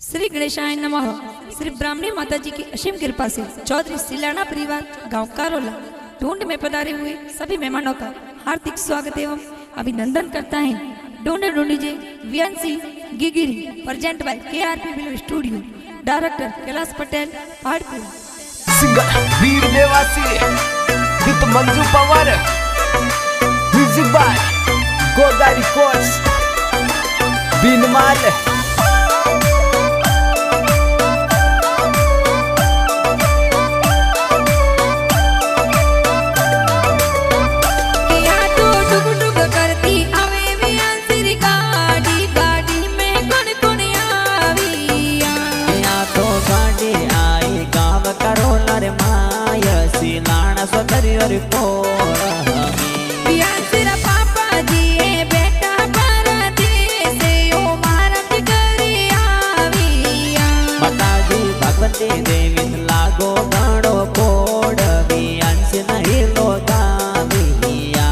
श्री गणेशाय नमः। श्री ब्राह्मणी माता जी की असीम कृपा से चौधरी सिलाना परिवार गांव कारोला ढूंढ में पधारे हुए सभी मेहमानों का हार्दिक स्वागत एवं अभिनंदन करता है। ढूंढ ढूंढीजे वीएनसी गिगिरी present by KRP film studio, director Kailash Patel Paharpur. Singer Veer Devasi गीत मंजू पवार, म्यूजिक बाय गोदारी कोच बीनमाल। पापा जी बेटा परदेस ओ महाराज करे आविया। माताजी भगवती देवी लागो गणो कोड बियांस नहीं लोगा बिया।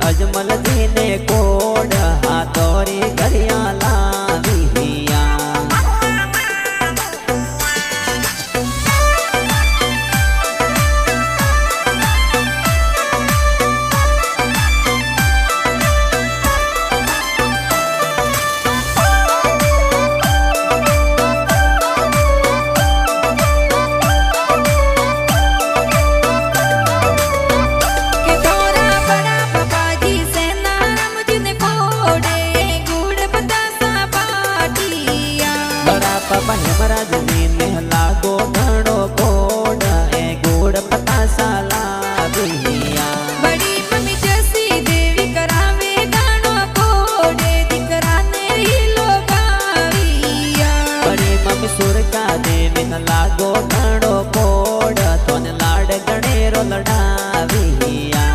अजमल जी ने कोड हाथोरी गरिया लाविया। महाराज जी ने लागो घणो कोड ए गुड़ पतासा लाविया। बड़ी मम्मी जैसी देवी करावे गानो कोडे दिकरा ने ही लोगाविया। बड़ी मम्मी सुर का देवी न लागो घणो कोड तोन लाड गणेरो लड़ाविया।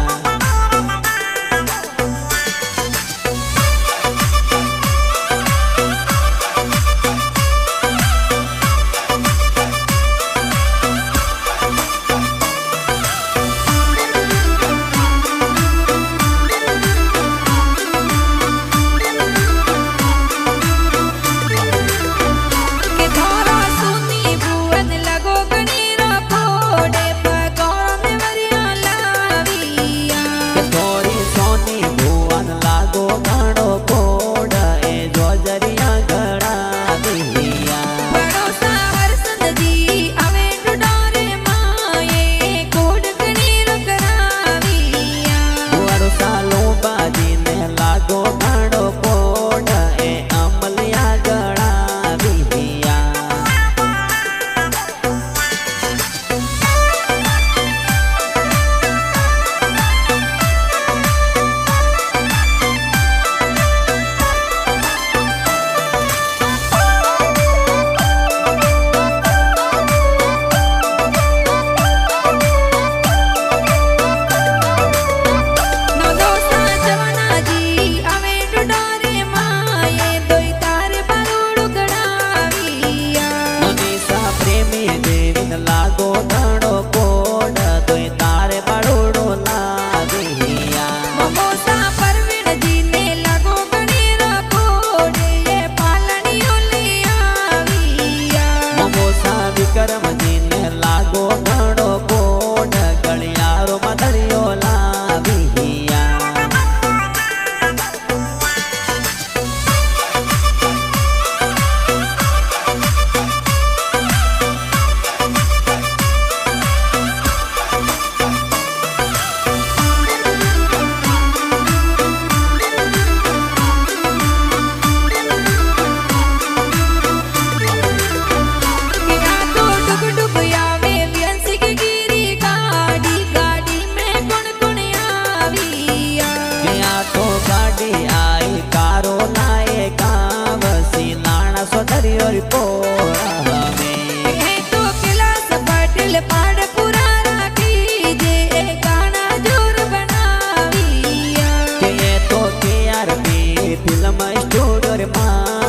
ફિલ્મ સ્ટુડિયો રે માં